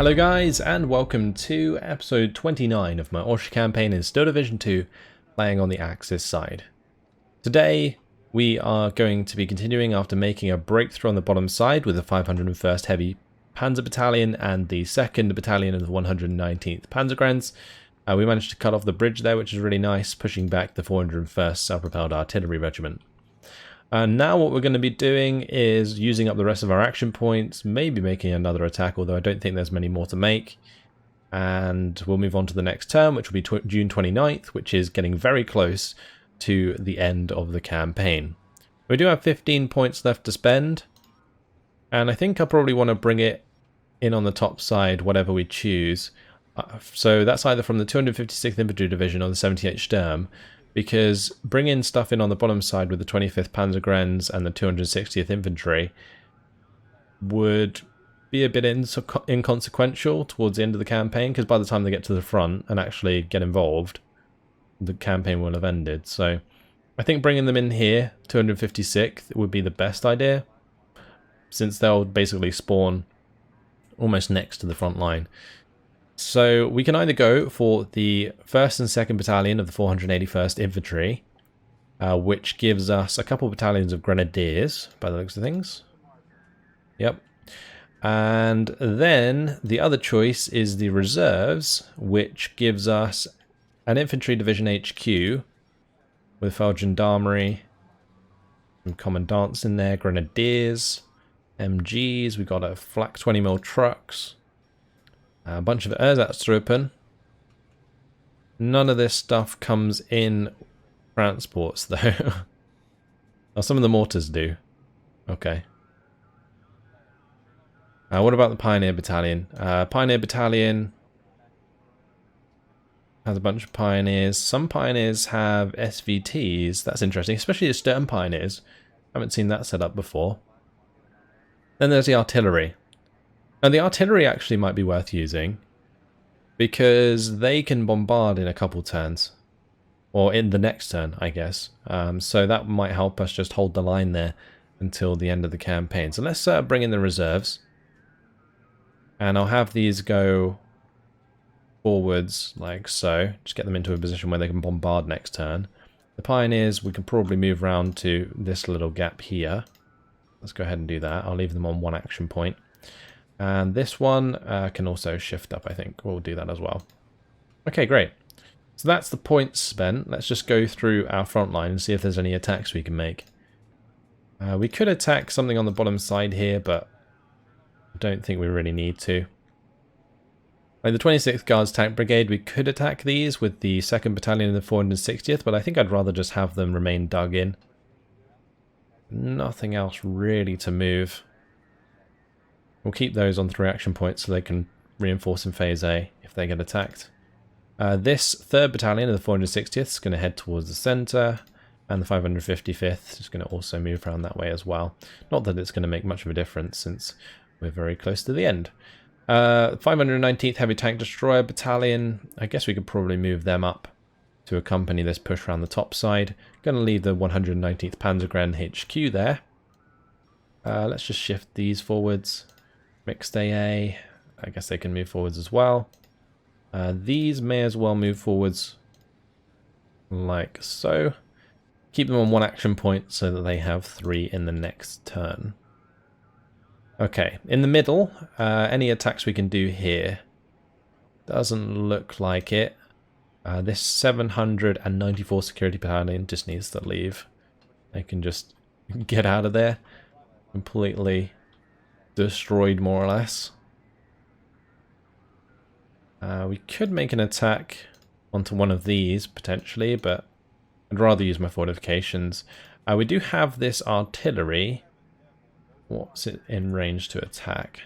Hello guys, and welcome to episode 29 of my Orsha campaign in Steel Division 2, playing on the Axis side. Today we are going to be continuing after making a breakthrough on the bottom side with the 501st Heavy Panzer Battalion and the 2nd Battalion of the 119th Panzergrenz. We managed to cut off the bridge there, which is really nice, pushing back the 401st Self-Propelled Artillery Regiment. Now what we're going to be doing is using up the rest of our action points, maybe making another attack, although I don't think there's many more to make. And we'll move on to the next term, which will be June 29th, which is getting very close to the end of the campaign. We do have 15 points left to spend, and I think I probably want to bring it in on the top side, whatever we choose. So that's either from the 256th Infantry Division or the 78th Sturm. Because bringing stuff in on the bottom side with the 25th Panzergrenz and the 260th Infantry would be a bit inconsequential towards the end of the campaign, because by the time they get to the front and actually get involved, the campaign will have ended. So I think bringing them in here, 256th, would be the best idea, since they'll basically spawn almost next to the front line. So we can either go for the 1st and 2nd Battalion of the 481st Infantry, which gives us a couple battalions of Grenadiers, by the looks of things. Yep. And then the other choice is the Reserves, which gives us an Infantry Division HQ with Feldgendarmerie, some Commandants in there, Grenadiers, MGs, we've got a flak 20mm trucks. A bunch of Ersatztruppen. None of this stuff comes in transports, though. Oh, some of the mortars do. Okay. What about the Pioneer Battalion? Pioneer Battalion has a bunch of Pioneers. Some Pioneers have SVTs. That's interesting, especially the Sturm Pioneers. I haven't seen that set up before. Then there's the Artillery. Now the artillery actually might be worth using, because they can bombard in a couple turns, or in the next turn, I guess. So that might help us just hold the line there until the end of the campaign. So let's bring in the reserves, and I'll have these go forwards like so. Just get them into a position where they can bombard next turn. The pioneers, we can probably move around to this little gap here. Let's go ahead and do that. I'll leave them on one action point. And this one can also shift up, I think. We'll do that as well. Okay, great. So that's the points spent. Let's just go through our front line and see if there's any attacks we can make. We could attack something on the bottom side here, but I don't think we really need to. Like the 26th Guards Tank Brigade, we could attack these with the 2nd Battalion and the 460th, but I think I'd rather just have them remain dug in. Nothing else really to move. We'll keep those on 3 action points so they can reinforce in Phase A if they get attacked. This 3rd Battalion of the 460th is going to head towards the centre, and the 555th is going to also move around that way as well. Not that it's going to make much of a difference since we're very close to the end. 519th Heavy Tank Destroyer Battalion, I guess we could probably move them up to accompany this push around the top side. Going to leave the 119th Panzergrenz HQ there. Let's just shift these forwards. Mixed AA, I guess they can move forwards as well. These may as well move forwards like so. Keep them on one action point so that they have 3 in the next turn. Okay, in the middle, any attacks we can do here. Doesn't look like it. This 794 Security Battalion just needs to leave. They can just get out of there. Completely destroyed, more or less. We could make an attack onto one of these, potentially, but I'd rather use my fortifications. We do have this artillery. What's it in range to attack?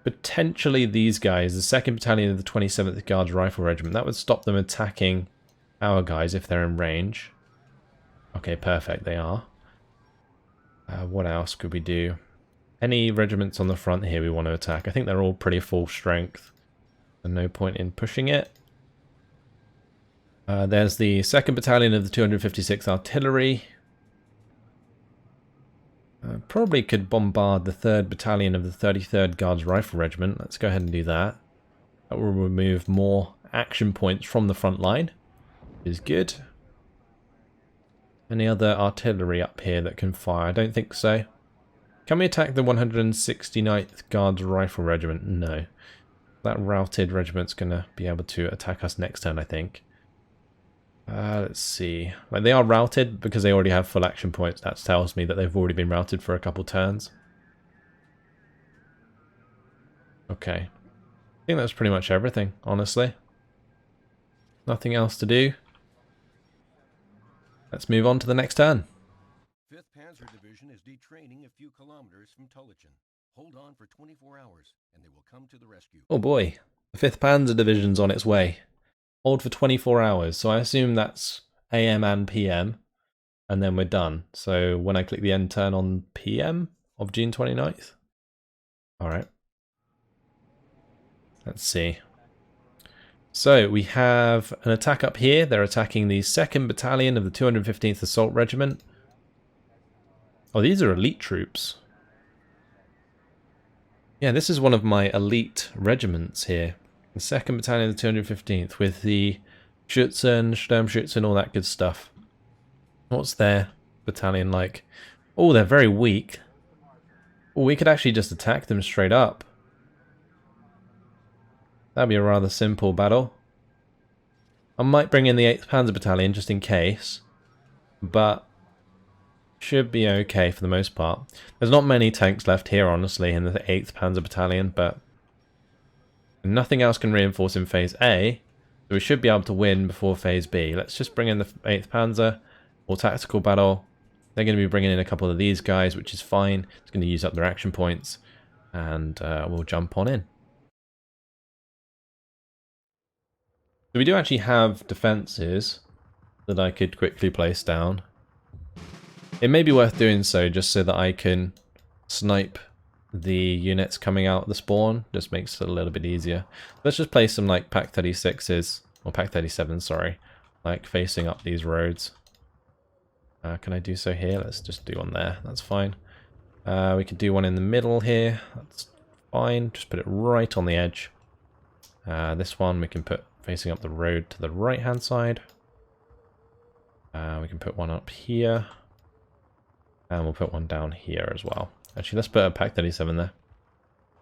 Potentially these guys, the 2nd Battalion of the 27th Guards Rifle Regiment. That would stop them attacking our guys if they're in range. Okay, perfect, they are. What else could we do? Any regiments on the front here we want to attack? I think they're all pretty full strength. And no point in pushing it. There's the 2nd Battalion of the 256th Artillery. Probably could bombard the 3rd Battalion of the 33rd Guards Rifle Regiment. Let's go ahead and do that. That will remove more action points from the front line. Is good. Any other artillery up here that can fire? I don't think so. Can we attack the 169th Guards Rifle Regiment? No. That routed regiment's going to be able to attack us next turn, I think. Let's see. Like, they are routed because they already have full action points. That tells me that they've already been routed for a couple turns. Okay. I think that's pretty much everything, honestly. Nothing else to do. Let's move on to the next turn. 5th Panzer Division is detraining a few kilometers from Tullichin. Hold on for 24 hours, and they will come to the rescue. Oh boy. The 5th Panzer Division's on its way. Hold for 24 hours, so I assume that's AM and PM, and then we're done. So when I click the end turn on PM of June 29th. Alright. Let's see. So we have an attack up here. They're attacking the 2nd Battalion of the 215th Assault Regiment. Oh, these are elite troops. Yeah, this is one of my elite regiments here. The 2nd Battalion of the 215th with the Schützen, Sturmschützen, all that good stuff. What's their battalion like? Oh, they're very weak. Oh, we could actually just attack them straight up. That'd be a rather simple battle. I might bring in the 8th Panzer Battalion just in case. But should be okay for the most part. There's not many tanks left here, honestly, in the 8th Panzer Battalion, but nothing else can reinforce in Phase A, so we should be able to win before Phase B. Let's just bring in the 8th Panzer, or tactical battle. They're going to be bringing in a couple of these guys, which is fine. It's going to use up their action points, and we'll jump on in. So we do actually have defences that I could quickly place down. It may be worth doing so just so that I can snipe the units coming out of the spawn. Just makes it a little bit easier. Let's just place some like Pack 36s, or Pack 37s, sorry, like facing up these roads. Can I do so here? Let's just do one there. That's fine. We could do one in the middle here. That's fine. Just put it right on the edge. This one we can put facing up the road to the right hand side. We can put one up here. And we'll put one down here as well. Actually, let's put a Pack 37 there.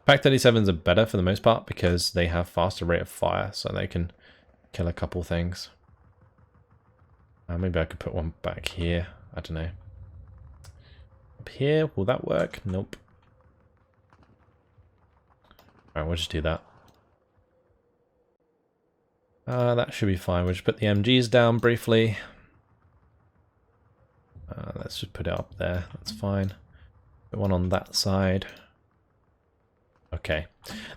Pack 37s are better for the most part because they have faster rate of fire, so they can kill a couple things. Maybe I could put one back here. I don't know. Up here, will that work? Nope. Alright, we'll just do that. That should be fine. We'll just put the MGs down briefly. Let's just put it up there. That's fine. Put one on that side. Okay.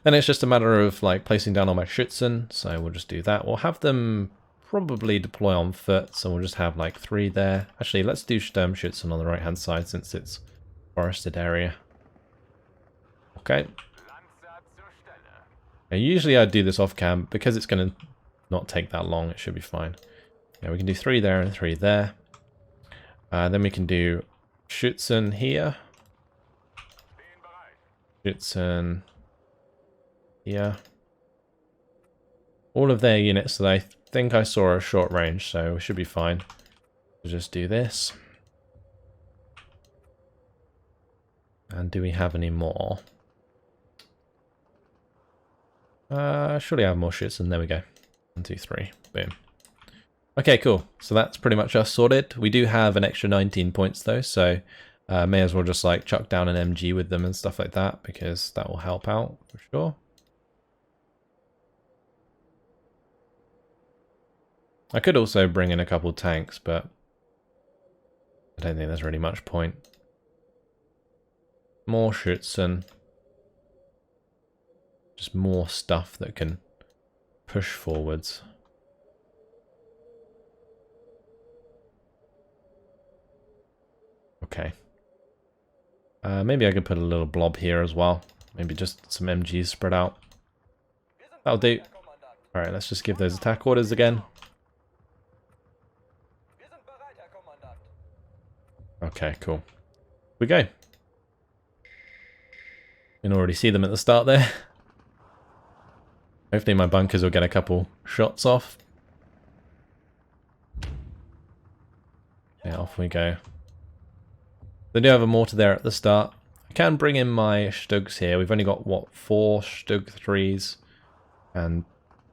Then it's just a matter of like placing down all my Schützen. So we'll just do that. We'll have them probably deploy on foot. So we'll just have like 3 there. Actually, let's do Sturmschützen on the right hand side since it's forested area. Okay. Now, usually I'd do this off cam because it's going to not take that long. It should be fine. Yeah, we can do 3 there and 3 there. Then we can do Schützen here. Schützen here. All of their units that I think I saw are short range, so we should be fine. We'll just do this. And do we have any more? Surely I have more Schützen. There we go. 1, 2, 3. Boom. Okay, cool. So that's pretty much us sorted. We do have an extra 19 points though, so may as well just like chuck down an MG with them and stuff like that because that will help out for sure. I could also bring in a couple tanks, but I don't think there's really much point. More Schützen. Just more stuff that can push forwards. Okay. Maybe I could put a little blob here as well. Maybe just some MGs spread out. That'll do. Alright, let's just give those attack orders again. Okay, cool. We go. You can already see them at the start there. Hopefully my bunkers will get a couple shots off. Yeah, off we go. They do have a mortar there at the start. I can bring in my Stugs here. We've only got, what, 4 Stug 3s and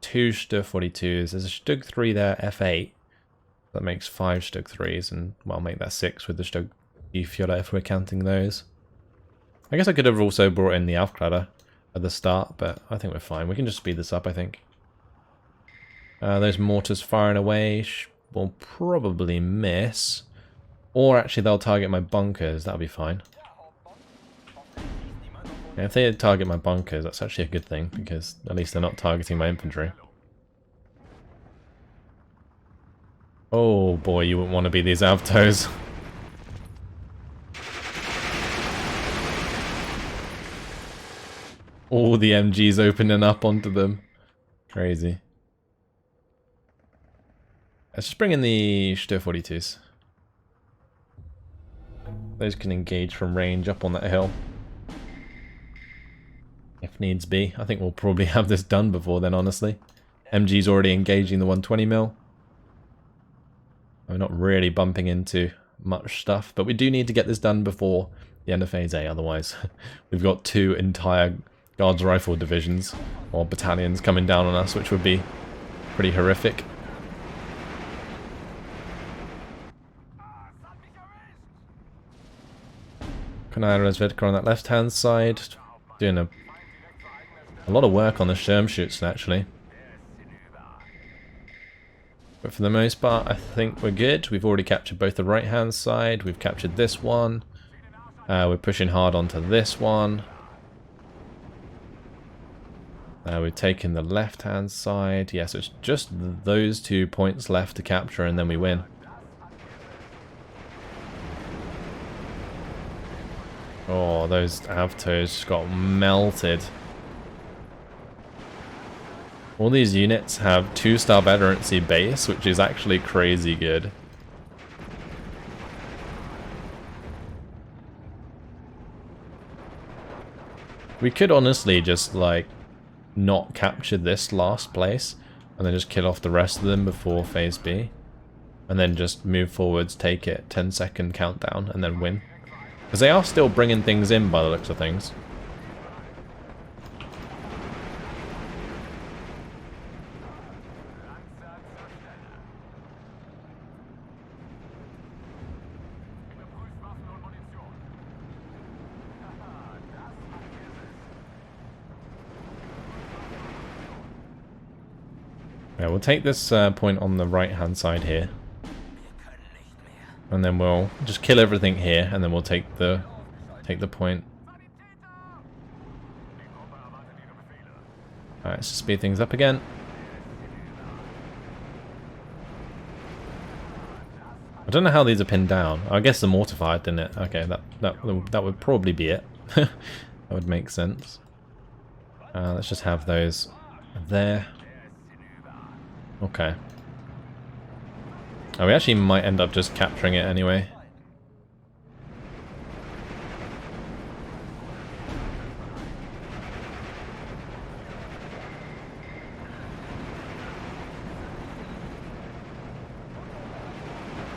2 Stug 42s. There's a Stug 3 there, F8. That makes 5 Stug 3s, and well, I'll make that 6 with the Stug Fjorda if we're counting those. I guess I could have also brought in the Aufkladder at the start, but I think we're fine. We can just speed this up, I think. Those mortars firing away will probably miss. Or actually they'll target my bunkers, that'll be fine. Yeah, if they target my bunkers, that's actually a good thing, because at least they're not targeting my infantry. Oh boy, you wouldn't want to be these Avtos. All the MGs opening up onto them. Crazy. Let's just bring in the Stug 42s. Those can engage from range up on that hill. If needs be. I think we'll probably have this done before then, honestly. MG's already engaging the 120mm. We're not really bumping into much stuff, but we do need to get this done before the end of Phase A, otherwise we've got 2 entire Guards Rifle divisions, or battalions, coming down on us, which would be pretty horrific. Kanada on that left-hand side, doing a lot of work on the Sturmschützen actually. But for the most part, I think we're good. We've already captured both the right-hand side. We've captured this one. We're pushing hard onto this one. We've taken the left-hand side. Yeah, so it's just those 2 points left to capture, and then we win. Oh, those Avtos just got melted. All these units have 2-star veterancy base, which is actually crazy good. We could honestly just, like, not capture this last place, and then just kill off the rest of them before Phase B. And then just move forwards, take it, 10-second countdown, and then win. Because they are still bringing things in by the looks of things. Yeah, we'll take this point on the right-hand side here. And then we'll just kill everything here, and then we'll take the point. Alright, let's speed things up again. I don't know how these are pinned down. I guess the mortar fired, didn't it? Okay, that would probably be it. That would make sense. Let's just have those there. Okay. Oh, we actually might end up just capturing it anyway.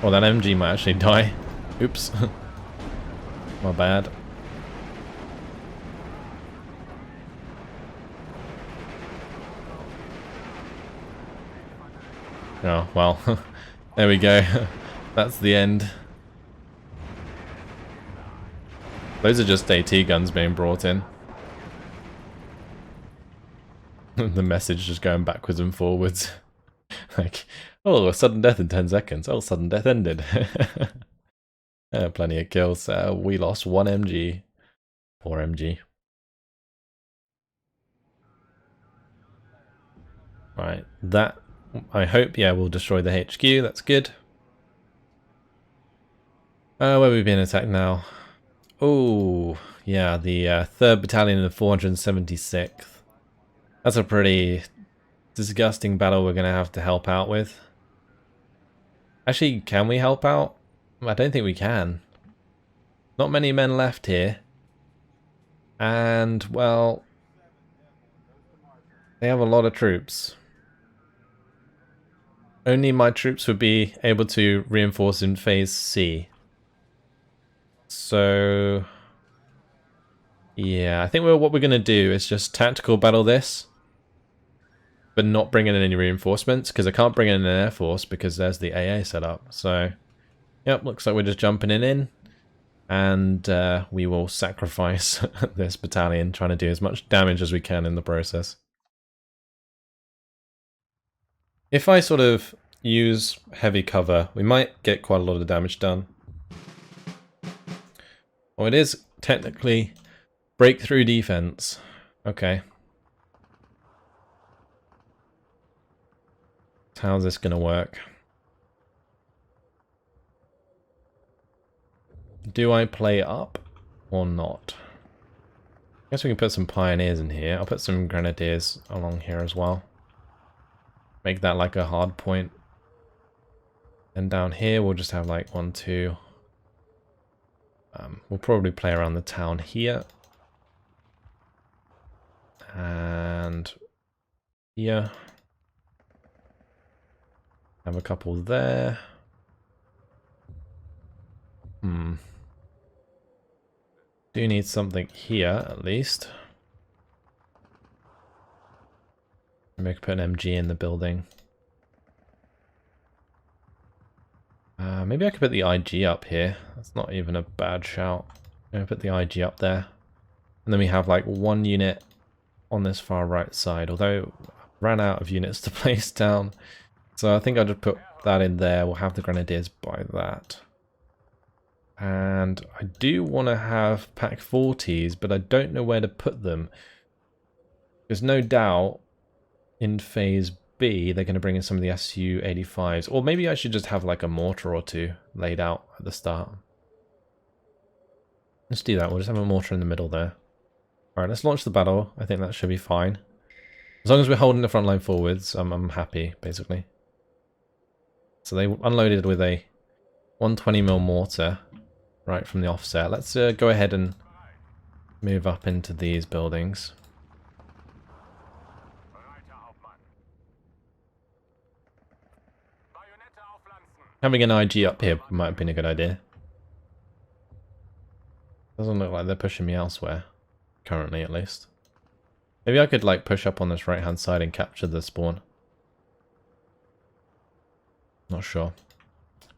Well, that MG might actually die. Oops. My bad. Oh, well. There we go. That's the end. Those are just AT guns being brought in. The message just going backwards and forwards. Like, oh, a sudden death in 10 seconds. Oh, sudden death ended. Plenty of kills. We lost 1 MG. Poor MG. Right, that, I hope, yeah, we'll destroy the HQ. That's good. Where have we been attacked now? Oh, yeah, the 3rd Battalion of 476th. That's a pretty disgusting battle we're going to have to help out with. Actually, can we help out? I don't think we can. Not many men left here. And, well, they have a lot of troops. Only my troops would be able to reinforce in phase C. So, yeah, I think what we're going to do is just tactical battle this, but not bring in any reinforcements, because I can't bring in an air force because there's the AA set up. So, yep, looks like we're just jumping in, and we will sacrifice this battalion, trying to do as much damage as we can in the process. If I sort of use heavy cover, we might get quite a lot of damage done. Oh, it is technically breakthrough defense. Okay. How's this going to work? Do I play up or not? I guess we can put some pioneers in here. I'll put some grenadiers along here as well. Make that like a hard point. And down here we'll just have like 1, 2. We'll probably play around the town here. And here. Have a couple there. Do need something here at least. Maybe I could put an MG in the building. Maybe I could put the IG up here. That's not even a bad shout. I'm gonna put the IG up there. And then we have like 1 unit on this far right side, although I ran out of units to place down. So I think I'll just put that in there. We'll have the grenadiers by that. And I do want to have Pack 40s, but I don't know where to put them. There's no doubt in phase B they're going to bring in some of the Su-85s. Or maybe I should just have like a mortar or two laid out at the start. Let's do that. We'll just have a mortar in the middle there. Alright, let's launch the battle. I think that should be fine. As long as we're holding the front line forwards, I'm happy, basically. So they unloaded with a 120mm mortar right from the offset. Let's go ahead and move up into these buildings. Having an IG up here might have been a good idea. Doesn't look like they're pushing me elsewhere. Currently, at least. Maybe I could like push up on this right hand side and capture the spawn. Not sure.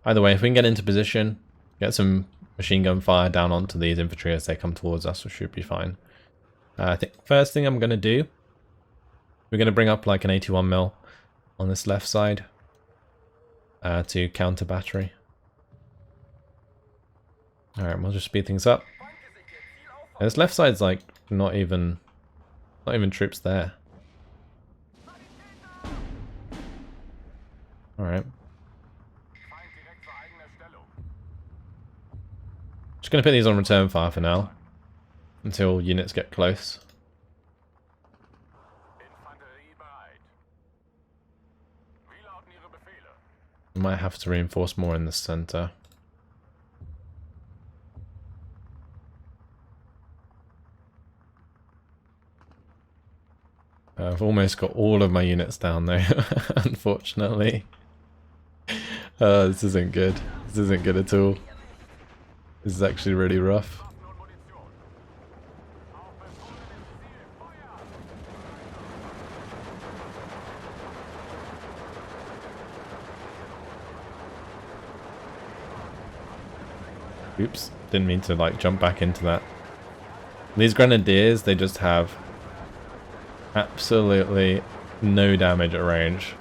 Either way, if we can get into position, get some machine gun fire down onto these infantry as they come towards us, we should be fine. I think first thing I'm going to do, we're going to bring up like an 81mm on this left side to counter battery. Alright, we'll just speed things up. And this left side's like not even troops there. Alright. Just gonna put these on return fire for now. Until units get close. We might have to reinforce more in the center. I've almost got all of my units down there, unfortunately. This isn't good. This isn't good at all. This is actually really rough. Oops, didn't mean to like jump back into that. These grenadiers, they just have absolutely no damage at range.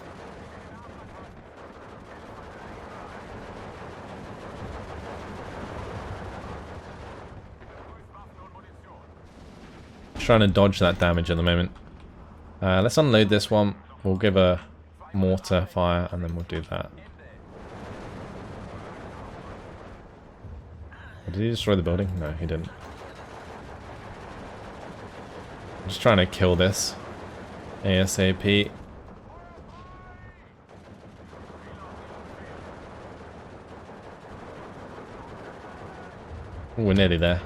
Just trying to dodge that damage at the moment. Let's unload this one. We'll give a mortar fire and then we'll do that. Did he destroy the building? No, he didn't. I'm just trying to kill this ASAP. Ooh, we're nearly there.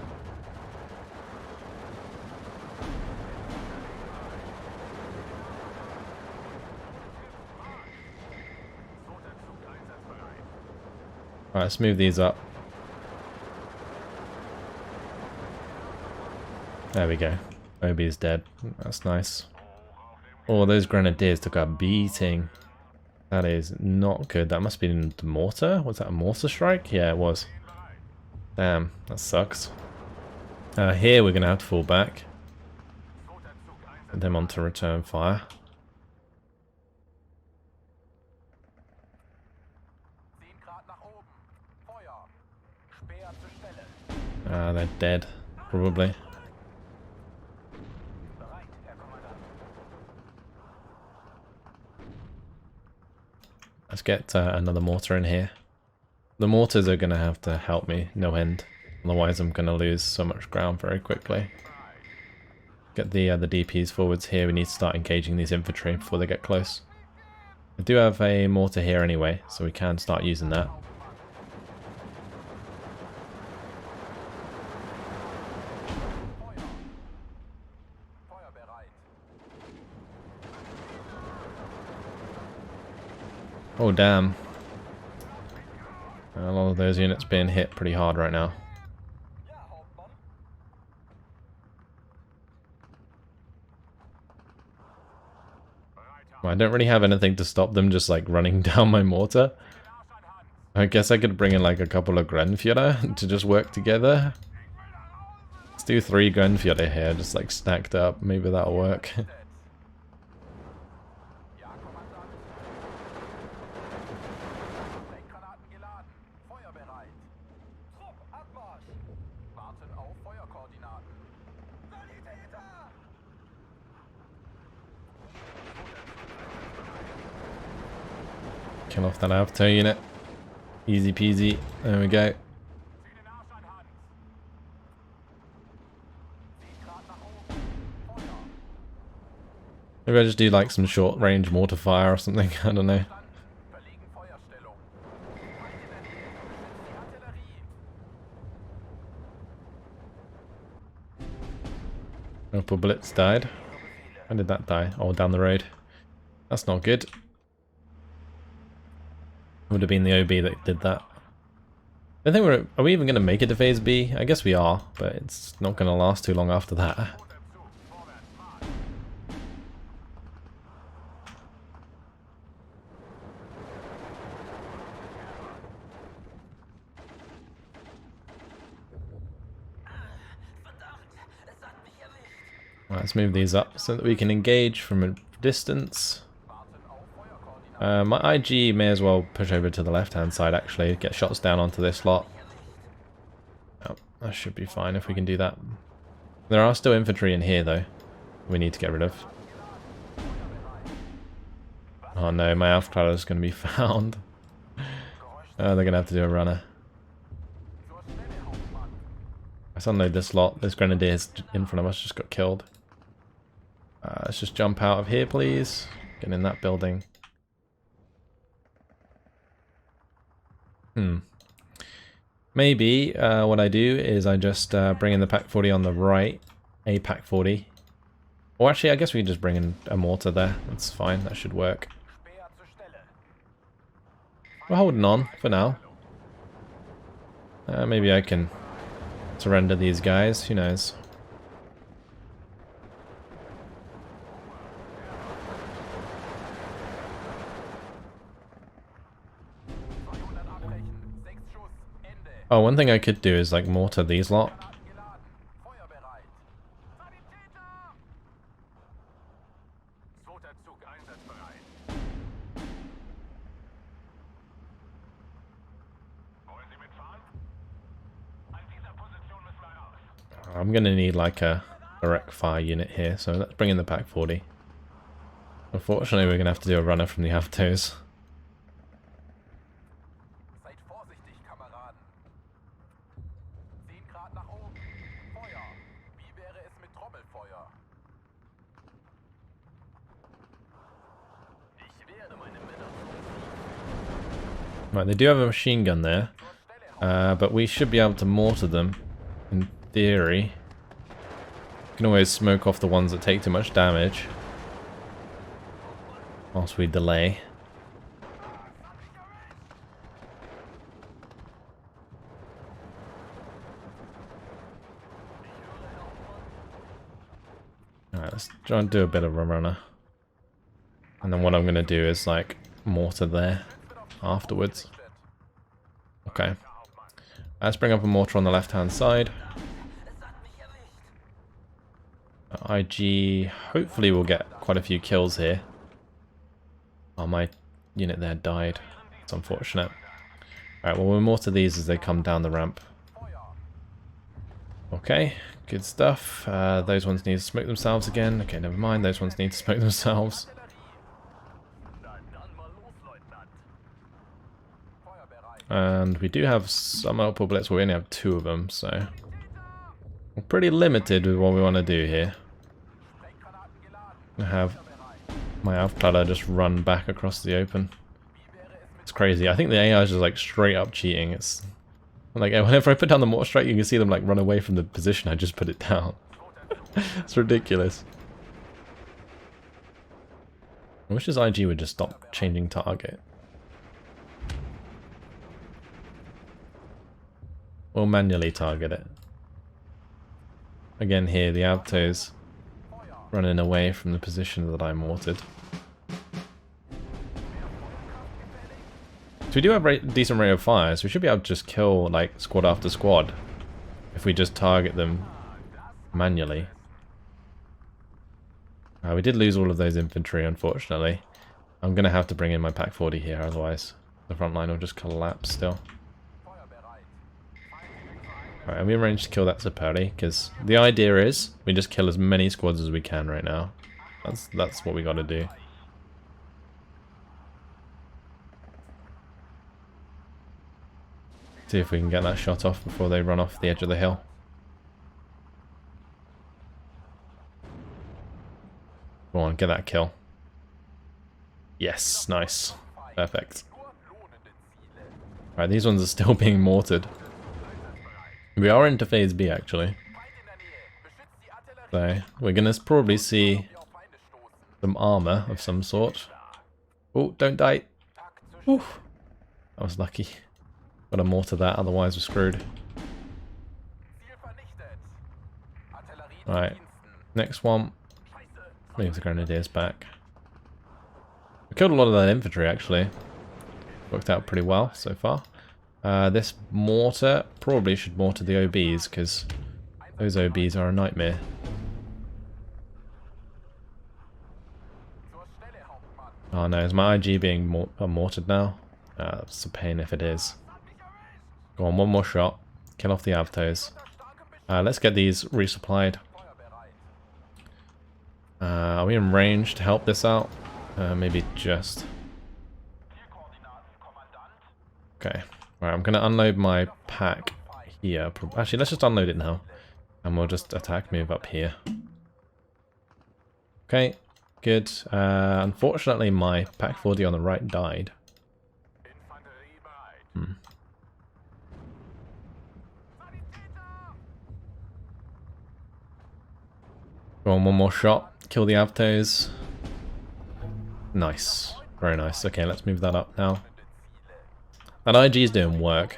Alright, let's move these up. There we go. Obi's dead. That's nice. Oh, those grenadiers took a beating. That is not good. That must be in the mortar. Was that a mortar strike? Yeah, it was. Damn, that sucks. Here we're going to have to fall back. Put them on to return fire. They're dead, probably. Let's get another mortar in here. The mortars are going to have to help me no end. Otherwise I'm going to lose so much ground very quickly. Get the DPs forwards here. We need to start engaging these infantry before they get close. I do have a mortar here anyway, so we can start using that. Oh damn. A lot of those units being hit pretty hard right now. Well, I don't really have anything to stop them just like running down my mortar. I guess I could bring in like a couple of Grenfjorder to just work together. Let's do 3 Grenfjorder here, just like stacked up. Maybe that'll work. Kill off that Avto unit. Easy peasy. There we go. Maybe I just do like some short range mortar fire or something. I don't know. Opal Blitz died. When did that die? Oh, down the road. That's not good. Would have been the OB that did that. I think are we even going to make it to phase B? I guess we are, but it's not going to last too long after that. Right, let's move these up so that we can engage from a distance. My IG may as well push over to the left-hand side, actually. Get shots down onto this lot. Oh, that should be fine if we can do that. There are still infantry in here, though. We need to get rid of. Oh no, my Alpha is going to be found. They're going to have to do a runner. Let's unload this lot. This Grenadiers in front of us just got killed. Let's just jump out of here, please. Get in that building. Maybe what I do is I just bring in the Pack 40 on the right. A Pack 40. Or actually, I guess we can just bring in a mortar there. That's fine. That should work. We're holding on for now. Maybe I can surrender these guys. Who knows? Oh, one thing I could do is like mortar these lot. I'm gonna need like a direct fire unit here, so let's bring in the Pack 40. Unfortunately, we're gonna have to do a runner from the Avtos. Right, they do have a machine gun there, but we should be able to mortar them, in theory. We can always smoke off the ones that take too much damage, whilst we delay. Alright, let's try and do a bit of a runner. And then what I'm going to do is like mortar there afterwards. Okay. Let's bring up a mortar on the left hand side. IG hopefully will get quite a few kills here. Oh, my unit there died. It's unfortunate. Alright, well we'll mortar these as they come down the ramp. Okay, good stuff. Those ones need to smoke themselves again. Okay, never mind. Those ones need to smoke themselves. And we do have some multiple bullets, but we only have 2 of them, so we're pretty limited with what we want to do here. I have my Aufkladder just run back across the open. It's crazy. I think the AI is just like straight up cheating. It's like whenever I put down the mortar strike, you can see them like run away from the position I just put it down. It's ridiculous. I wish this IG would just stop changing target. Or manually target it. Again here, the Altos running away from the position that I mortared. So we do have a decent rate of fire, so we should be able to just kill like squad after squad if we just target them manually. We did lose all of those infantry, unfortunately. I'm going to have to bring in my Pack 40 here, otherwise the front line will just collapse still. Alright, and we arranged to kill that Saperi, because the idea is we just kill as many squads as we can right now. That's what we got to do. See if we can get that shot off before they run off the edge of the hill. Go on, get that kill. Yes, nice. Perfect. Alright, these ones are still being mortared. We are into phase B actually. So we're going to probably see some armor of some sort. Oh, don't die. Oof. I was lucky. Got to mortar that, otherwise we're screwed. Alright, next one. Leave the grenadiers back. We killed a lot of that infantry actually. Worked out pretty well so far. This mortar probably should mortar the OBs because those OBs are a nightmare. Oh no, is my IG being mortared now? That's a pain if it is. Go on, one more shot. Kill off the Avtos. Let's get these resupplied. Are we in range to help this out? Maybe just. Okay. Alright, I'm going to unload my pack here. Actually, let's just unload it now. And we'll just attack move up here. Okay, good. Unfortunately, my Pack 40 on the right died. Go on, one more shot. Kill the Avtos. Nice. Very nice. Okay, let's move that up now. That IG is doing work.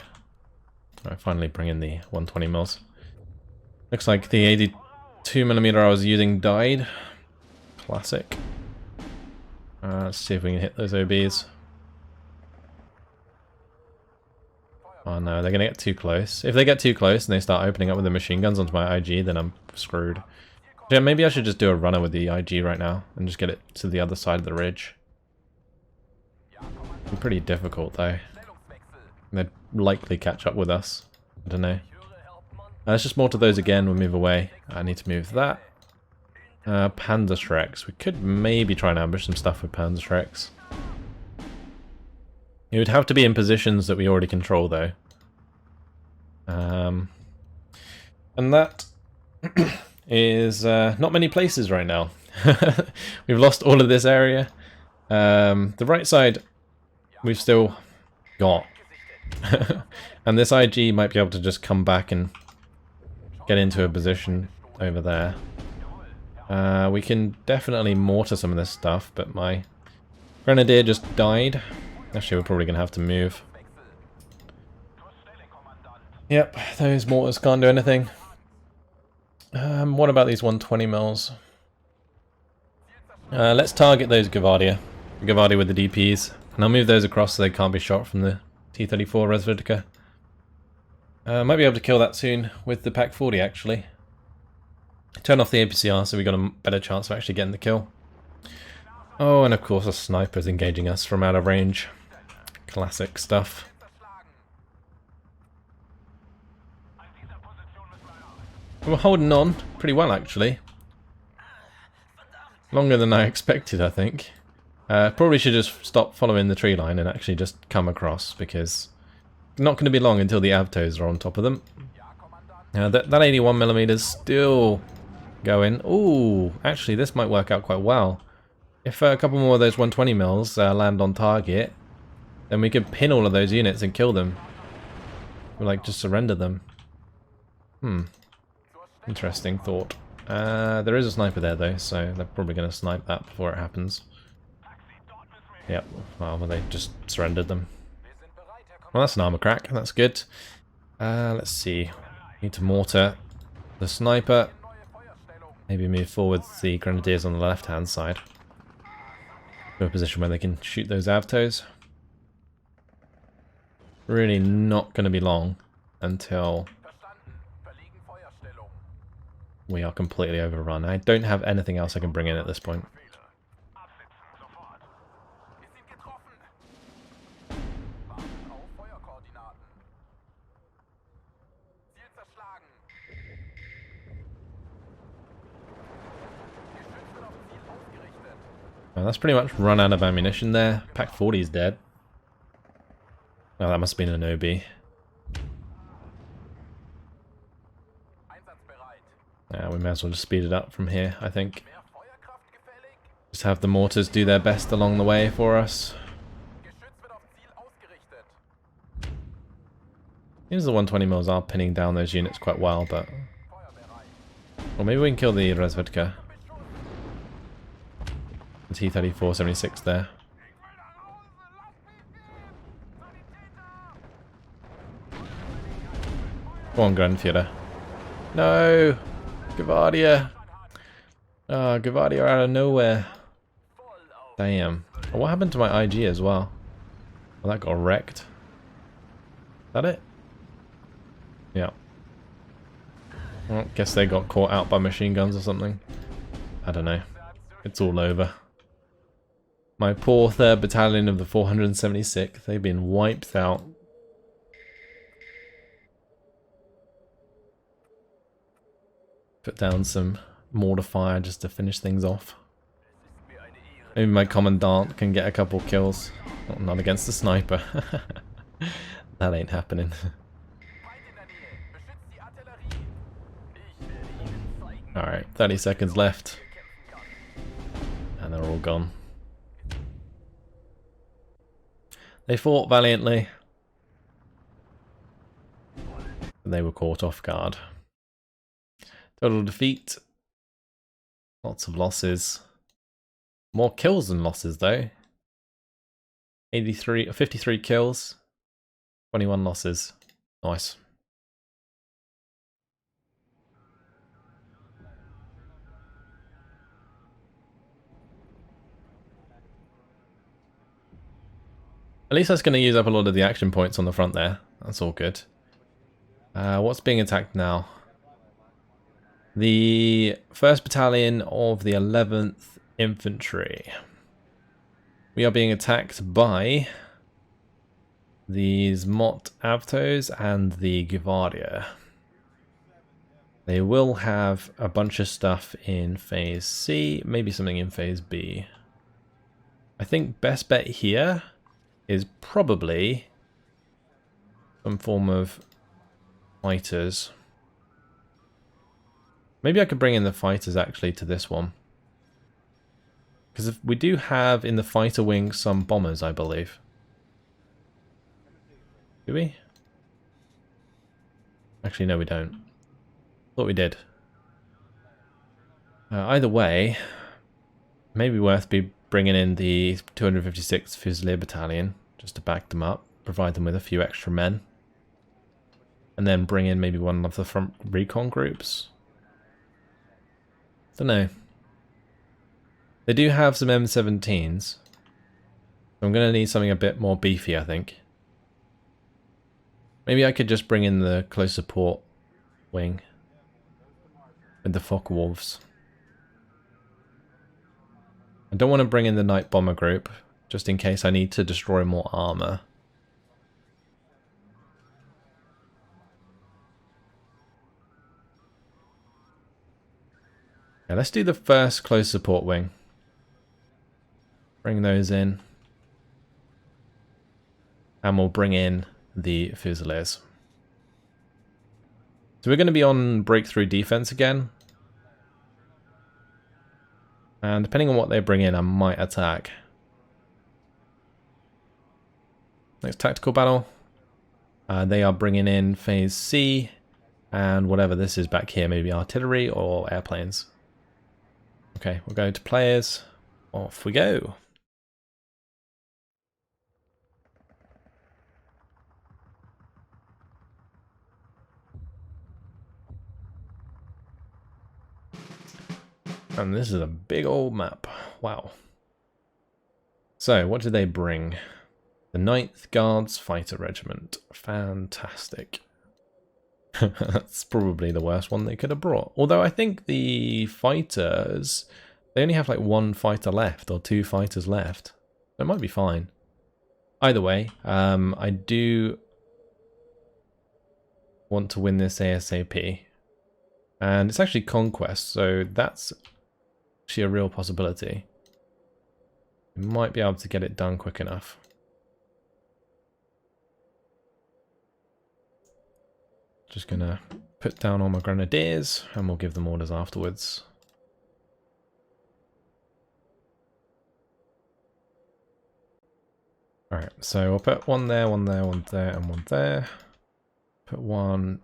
Alright, finally bring in the 120 mils. Looks like the 82mm I was using died. Classic. Let's see if we can hit those OBs. Oh no, they're gonna get too close. If they get too close and they start opening up with the machine guns onto my IG, then I'm screwed. Yeah, maybe I should just do a runner with the IG right now and just get it to the other side of the ridge. It'd be pretty difficult though. They'd likely catch up with us. I don't know. Let's just mortar those again. We'll move away. I need to move that. Panzerschrecks. We could maybe try and ambush some stuff with Panzerschrecks. It would have to be in positions that we already control though. And that is not many places right now. We've lost all of this area. The right side we've still got. And this IG might be able to just come back and get into a position over there. We can definitely mortar some of this stuff, but my grenadier just died. Actually, we're probably going to have to move. Yep, those mortars can't do anything. What about these 120 mils? Let's target those Gavardia with the DPs. And I'll move those across so they can't be shot from the T-34 Resvedka. Might be able to kill that soon with the Pak 40 actually. Turn off the APCR so we got a better chance of actually getting the kill. Oh, and of course a sniper's engaging us from out of range. Classic stuff. We're holding on pretty well actually. Longer than I expected, I think. Probably should just stop following the tree line and actually just come across, because not going to be long until the Avtos are on top of them. That 81mm is still going. Ooh, actually this might work out quite well. If a couple more of those 120mm land on target, then we could pin all of those units and kill them. Or like just surrender them. Interesting thought. There is a sniper there though, so they're probably going to snipe that before it happens. Yep, well they just surrendered them. Well, that's an armor crack, that's good. Let's see. Need to mortar the sniper. Maybe move forward the grenadiers on the left hand side. To a position where they can shoot those Avtos. Really not going to be long until we are completely overrun. I don't have anything else I can bring in at this point. Well, that's pretty much run out of ammunition there. Pak 40 is dead. Oh, that must have been an OB. Yeah, we may as well just speed it up from here, I think. Just have the mortars do their best along the way for us. Seems the 120mm are pinning down those units quite well, but... Or maybe we can kill the Resvedka. The T-34-76 there. Go on, Grandführer. No! Gavardia! Ah, Gavardia out of nowhere. Damn. Oh, what happened to my IG as well? Well, that got wrecked. Is that it? Yeah. Well, guess they got caught out by machine guns or something. I don't know. It's all over. My poor 3rd Battalion of the 476th, they've been wiped out. Put down some mortar fire just to finish things off. Maybe my commandant can get a couple kills. Not against the sniper. That ain't happening. Alright, 30 seconds left. And they're all gone. They fought valiantly. But they were caught off guard. Total defeat. Lots of losses. More kills than losses though. 53 kills. 21 losses. Nice. At least that's going to use up a lot of the action points on the front there. That's all good. What's being attacked now? The 1st Battalion of the 11th Infantry. We are being attacked by these Mott Avtos and the Gavardia. They will have a bunch of stuff in Phase C, maybe something in Phase B. I think best bet here is probably some form of fighters. Maybe I could bring in the fighters actually to this one. Because if we do have in the fighter wing some bombers, I believe. Do we? Actually, no we don't. Thought we did. Either way, maybe worth bringing in the 256th Fusilier Battalion, just to back them up, provide them with a few extra men. And then bring in maybe one of the front recon groups. Don't know. They do have some M17s. I'm going to need something a bit more beefy, I think. Maybe I could just bring in the close support wing with the Focke-Wulfs. I don't want to bring in the Night Bomber group, just in case I need to destroy more armor. Yeah, let's do the first close support wing. Bring those in. And we'll bring in the Fusiliers. So we're going to be on breakthrough defense again. And depending on what they bring in, I might attack. Next tactical battle. They are bringing in Phase C. And whatever this is back here, maybe artillery or airplanes. Okay, we'll go to players. Off we go. And this is a big old map. Wow. So, what did they bring? The 9th Guards Fighter Regiment. Fantastic. That's probably the worst one they could have brought. Although I think the fighters, they only have like 1 fighter left or 2 fighters left. So it might be fine. Either way, I do want to win this ASAP. And it's actually Conquest, so that's actually a real possibility. We might be able to get it done quick enough. Just gonna put down all my grenadiers and we'll give them orders afterwards. Alright, so we'll put one there, one there, one there, and one there. Put one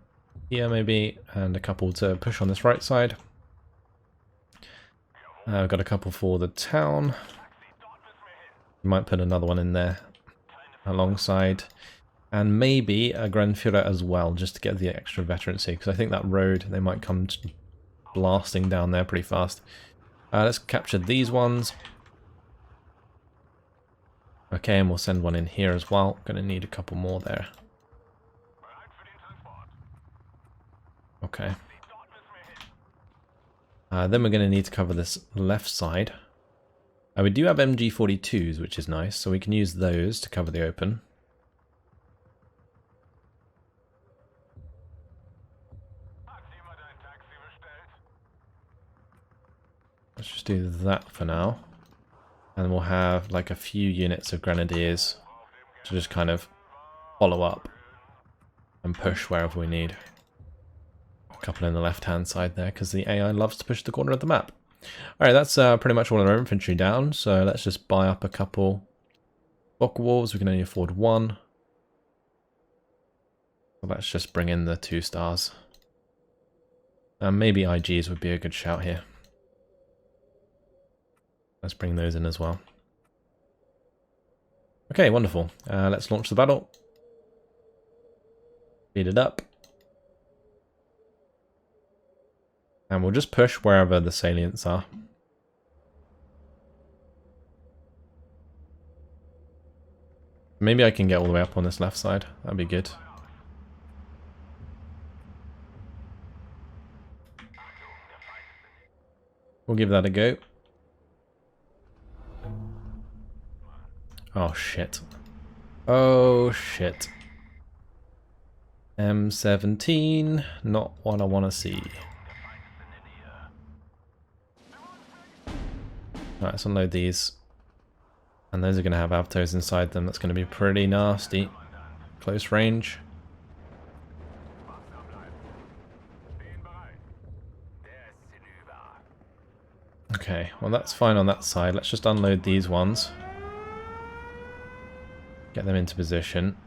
here maybe, and a couple to push on this right side. I've got a couple for the town. Might put another one in there alongside. And maybe a Grandführer as well, just to get the extra veterancy, because I think that road, they might come blasting down there pretty fast. Let's capture these ones. Okay, and we'll send one in here as well. Gonna need a couple more there. Okay. Then we're going to need to cover this left side. We do have MG42s, which is nice, so we can use those to cover the open. Let's just do that for now. And we'll have like a few units of grenadiers to just kind of follow up and push wherever we need. Couple in the left hand side there because the AI loves to push the corner of the map. Alright, that's pretty much all of our infantry down, so let's just buy up a couple Focke-Wulfs. We can only afford 1. So let's just bring in the 2 stars. Maybe IGs would be a good shout here. Let's bring those in as well. Okay, wonderful. Let's launch the battle. Speed it up. And we'll just push wherever the salients are. Maybe I can get all the way up on this left side. That'd be good. We'll give that a go. Oh shit. Oh shit. M17, not what I want to see. Alright, let's unload these. And those are going to have Avtos inside them. That's going to be pretty nasty. Close range. Okay, well that's fine on that side. Let's just unload these ones. Get them into position.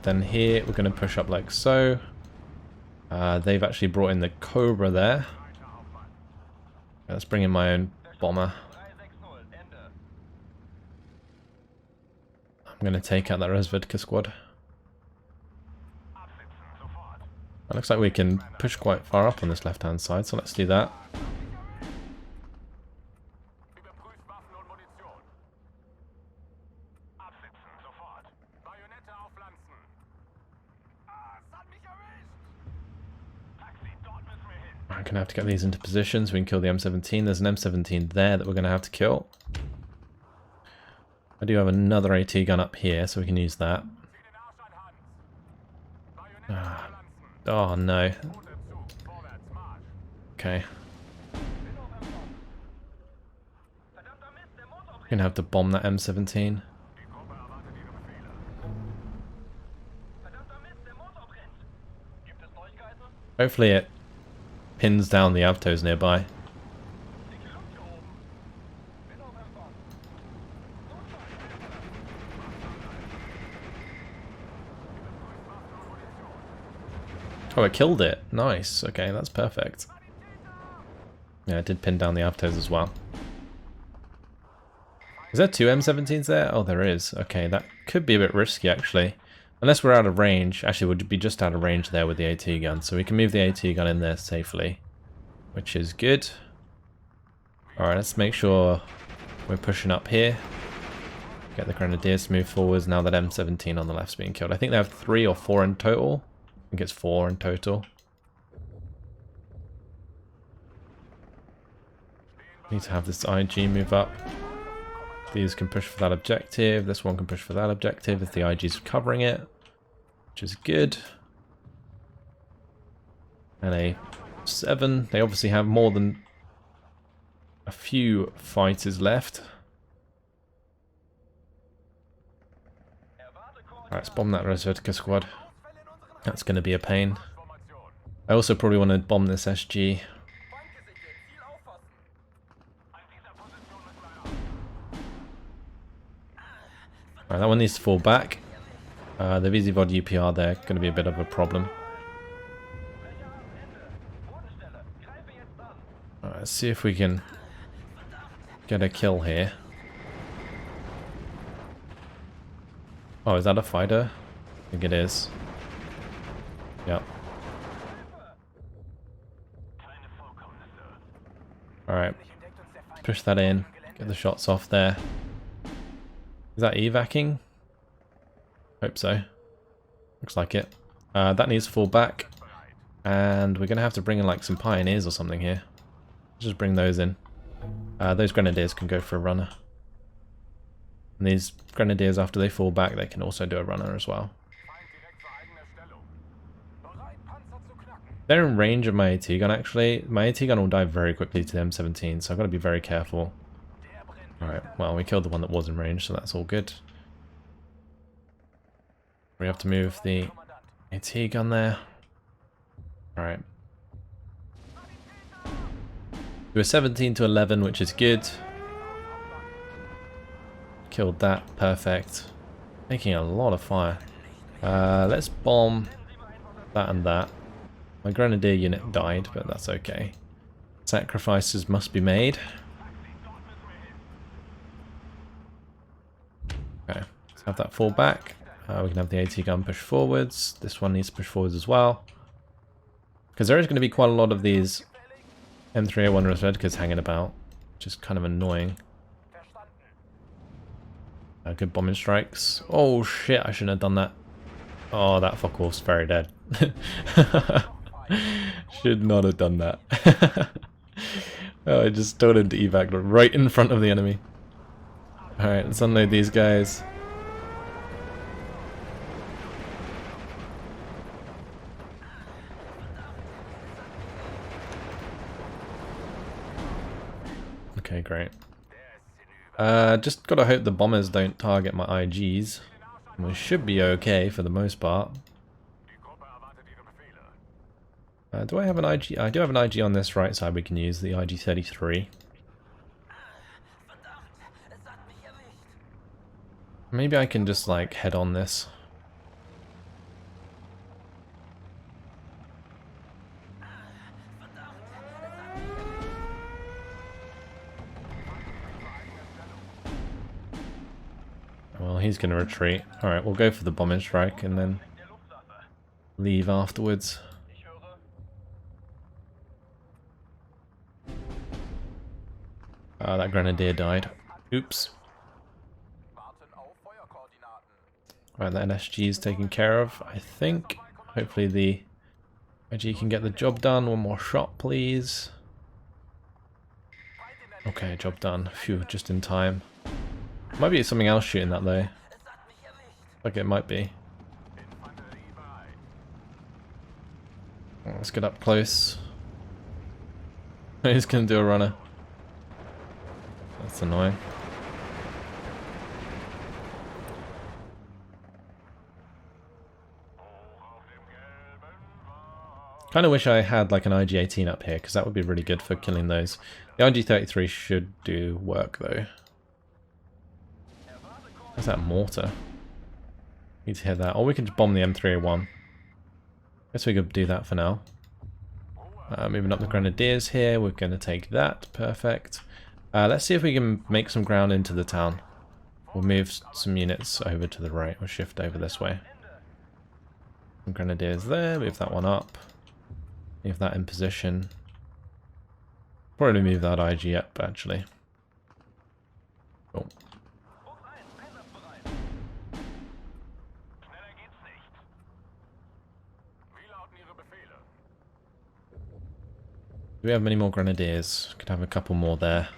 Then here we're going to push up like so. They've actually brought in the Cobra there. Let's bring in my own bomber. I'm going to take out that Resvedka squad. It looks like we can push quite far up on this left hand side, so let's do that. I'm going to have to get these into position so we can kill the M17. There's an M17 there that we're going to have to kill. I do have another AT gun up here, so we can use that. Oh no. Okay. We're going to have to bomb that M17. Hopefully it pins down the Avtos nearby. Oh, it killed it. Nice. Okay, that's perfect. Yeah, it did pin down the Avtos as well. Is there two M17s there? Oh, there is. Okay, that could be a bit risky, actually. Unless we're out of range. Actually, we'd be just out of range there with the AT gun. So we can move the AT gun in there safely, which is good. Alright, let's make sure we're pushing up here. Get the Grenadiers to move forwards now that M17 on the left's being killed. I think they have 3 or 4 in total. I think it's 4 in total. Need to have this IG move up. These can push for that objective. This one can push for that objective if the IG's covering it, which is good. And a 7. They obviously have more than a few fighters left. Alright, let's bomb that Resvertica squad. That's going to be a pain. I also probably want to bomb this SG. Alright, that one needs to fall back. The VZVOD UPR there, going to be a bit of a problem. Alright, let's see if we can get a kill here. Oh, is that a fighter? I think it is. Yep. Alright, push that in, get the shots off there. Is that evacing? Hope so. Looks like it. That needs to fall back. And we're going to have to bring in like some pioneers or something here. Just bring those in. Those grenadiers can go for a runner. And these grenadiers, after they fall back, they can also do a runner as well. They're in range of my AT gun actually. My AT gun will die very quickly to the M17, so I've got to be very careful. Alright, well, we killed the one that was in range, so that's all good. We have to move the AT gun there. Alright. We were 17 to 11, which is good. Killed that, perfect. Making a lot of fire. Let's bomb that and that. My grenadier unit died, but that's okay. Sacrifices must be made. Okay, let's have that fall back. We can have the AT gun push forwards. This one needs to push forwards as well. Because there is going to be quite a lot of these M3A1 Resvedkas hanging about, which is kind of annoying. Good bombing strikes. Oh shit, I shouldn't have done that. Oh, that fuck-off's very dead. Should not have done that. Oh, I just told him to evac right in front of the enemy. Alright, let's unload these guys. Okay, great. Just gotta hope the bombers don't target my IGs. We should be okay for the most part. Do I have an IG? I do have an IG on this right side we can use, the IG-33. Maybe I can just like head on this. Well, he's going to retreat. Alright, we'll go for the bombing strike and then leave afterwards. That grenadier died. Oops. Right, that NSG is taken care of, I think. Hopefully the IG can get the job done. One more shot, please. Okay, job done. Phew, just in time. Might be something else shooting that though. Like it might be. Let's get up close. He's gonna do a runner. That's annoying. Kind of wish I had like an IG-18 up here, because that would be really good for killing those. The IG-33 should do work though. Where's that mortar? Need to hit that. Or we can just bomb the M301. Guess we could do that for now. Moving up the Grenadiers here, we're going to take that. Perfect. Let's see if we can make some ground into the town. We'll move some units over to the right. We'll shift over this way. Some Grenadiers there, move that one up. Leave that in position. Probably move that IG up, actually. Cool. Do we have many more Grenadiers? Could have a couple more there.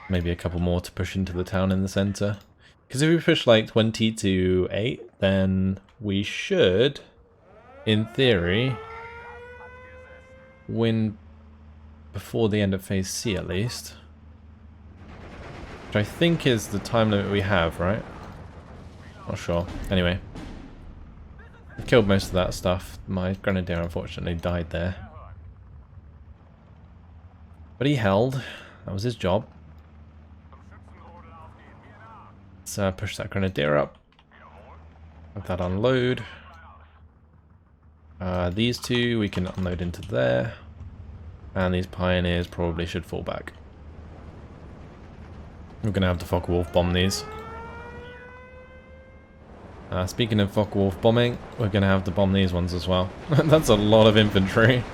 Maybe a couple more to push into the town in the center. Because if we push like 20 to 8, then we should, in theory, win before the end of phase C at least. Which I think is the time limit we have, right? Not sure. Anyway. I killed most of that stuff. My Grenadier unfortunately died there. But he held. That was his job. Let's push that Grenadier up. Let that unload. These two we can unload into there. And these Pioneers probably should fall back. We're going to have to Focke-Wulf bomb these. Speaking of Focke-Wulf bombing, we're going to have to bomb these ones as well. That's a lot of infantry.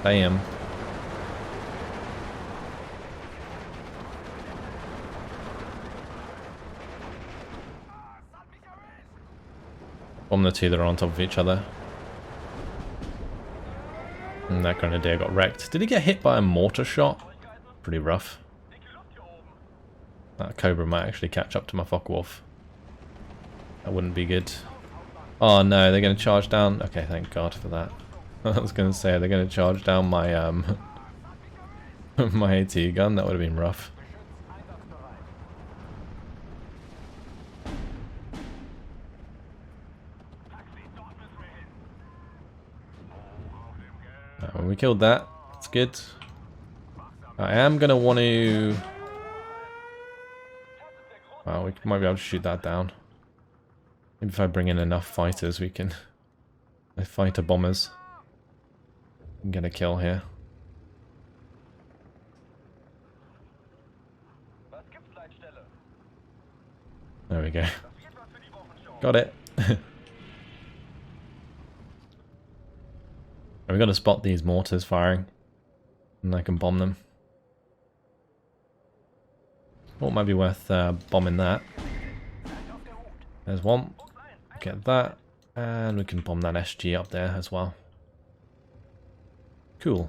Damn. Bomb the two that are on top of each other. And that Grenadier got wrecked. Did he get hit by a mortar shot? Pretty rough. That Cobra might actually catch up to my Focke-Wulf. That wouldn't be good. Oh no, they're going to charge down. Okay, thank God for that. I was going to say, they're going to charge down my my AT gun. That would have been rough. When we killed that, that's good. I am going to want to... Well, we might be able to shoot that down. Maybe if I bring in enough fighters, we can... Fighter bombers. And get a kill here. There we go. Got it. We've got to spot these mortars firing, and I can bomb them. Oh, it might be worth bombing that. There's one. Get that, and we can bomb that SG up there as well. Cool.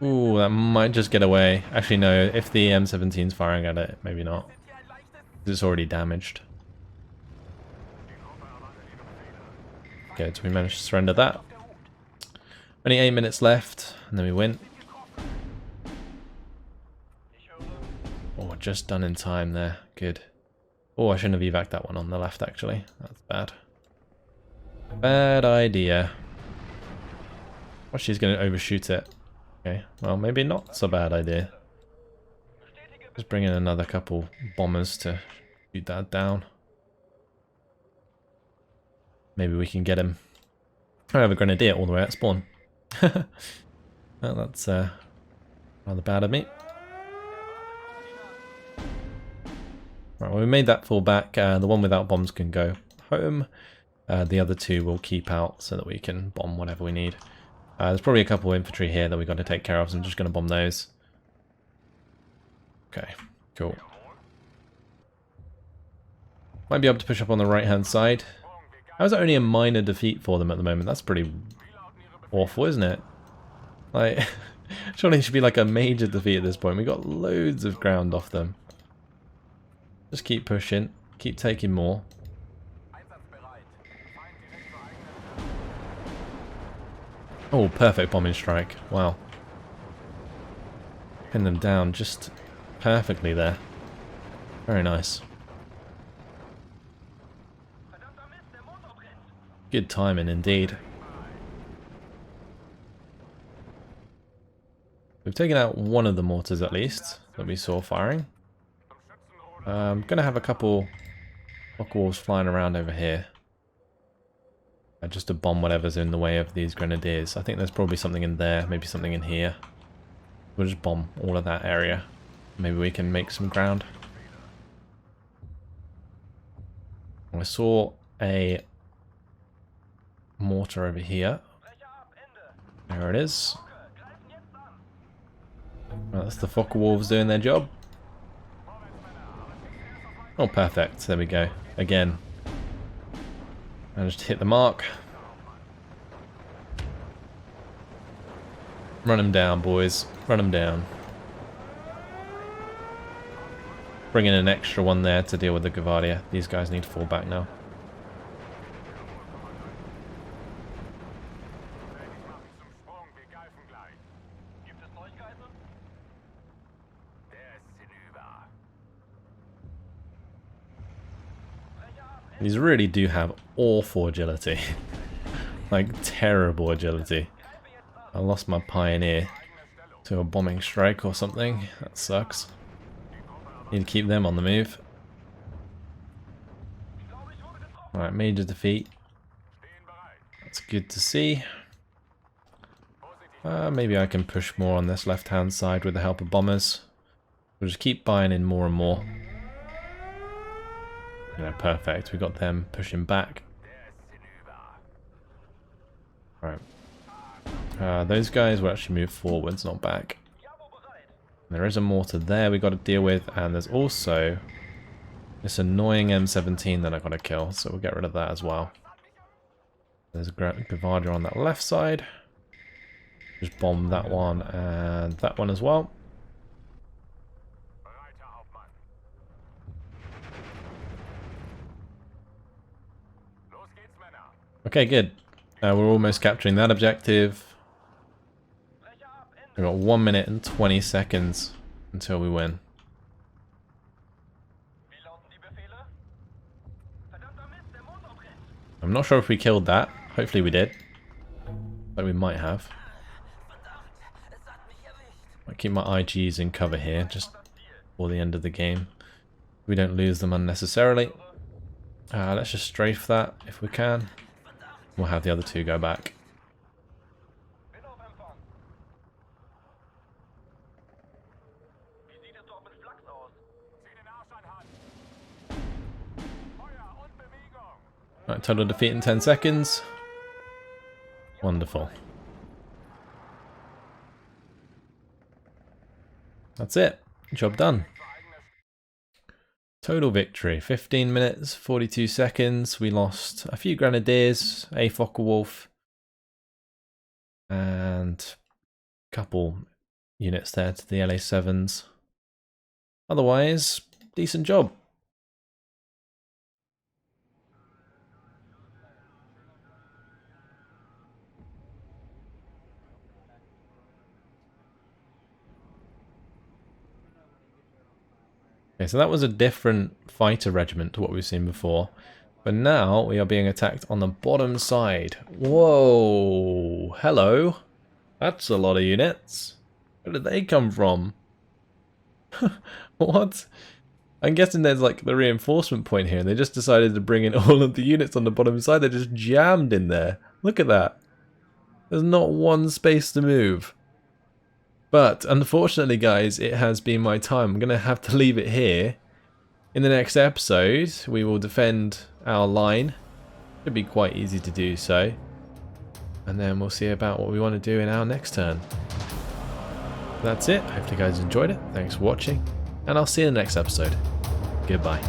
Ooh, that might just get away. Actually, no. If the M17's firing at it, maybe not. It's already damaged. Good, we managed to surrender that. Only 8 minutes left, and then we win. Oh, just done in time there. Good. Oh, I shouldn't have evac'd that one on the left, actually. That's bad. Bad idea. Oh, she's going to overshoot it. Okay, well, maybe not so bad idea. Just bring in another couple bombers to shoot that down. Maybe we can get him. I have a Grenadier all the way at spawn. Well, that's rather bad of me. Right, well, we made that fall back. The one without bombs can go home. The other two will keep out so that we can bomb whatever we need. There's probably a couple of infantry here that we've got to take care of, so I'm just going to bomb those. Okay, cool. Might be able to push up on the right hand side. How is it only a minor defeat for them at the moment? That's pretty awful, isn't it? Like, surely it should be like a major defeat at this point. We got loads of ground off them. Just keep pushing. Keep taking more. Oh, perfect bombing strike. Wow. Pin them down just perfectly there. Very nice. Good timing indeed. We've taken out one of the mortars at least that we saw firing. I'm going to have a couple rock walls flying around over here. Just to bomb whatever's in the way of these grenadiers. I think there's probably something in there, maybe something in here. We'll just bomb all of that area. Maybe we can make some ground. I saw a mortar over here. There it is. Well, that's the Fokker Wolves doing their job. Oh, perfect. There we go. Again. Managed to hit the mark. Run them down, boys. Run them down. Bring in an extra one there to deal with the Gavardia. These guys need to fall back now. These really do have awful agility. Like, terrible agility. I lost my pioneer to a bombing strike or something. That sucks. Need to keep them on the move. Alright, major defeat. That's good to see. Maybe I can push more on this left-hand side with the help of bombers. We'll just keep buying in more and more. Yeah, perfect. We got them pushing back. Alright. Those guys will actually move forwards, not back. There is a mortar there we got to deal with, and there's also this annoying M17 that I got to kill, so we'll get rid of that as well. There's a Gavardia on that left side. Just bomb that one and that one as well. Okay, good. We're almost capturing that objective. We've got 1 minute and 20 seconds until we win. I'm not sure if we killed that. Hopefully we did. But we might have. Might keep my IGs in cover here just for the end of the game. We don't lose them unnecessarily. Let's just strafe that if we can. We'll have the other two go back. Right, total defeat in 10 seconds. Wonderful. That's it. Job done. Total victory. 15 minutes, 42 seconds. We lost a few Grenadiers, a Fokker Wolf, and a couple units there to the LA7s. Otherwise, decent job. Okay, so that was a different fighter regiment to what we've seen before. But now we are being attacked on the bottom side. Whoa! Hello! That's a lot of units. Where did they come from? What? I'm guessing there's like the reinforcement point here and they just decided to bring in all of the units on the bottom side. They're just jammed in there. Look at that. There's not one space to move. But unfortunately, guys, it has been my time. I'm going to have to leave it here. In the next episode, we will defend our line. Should be quite easy to do so. And then we'll see about what we want to do in our next turn. That's it. Hopefully you guys enjoyed it. Thanks for watching. And I'll see you in the next episode. Goodbye.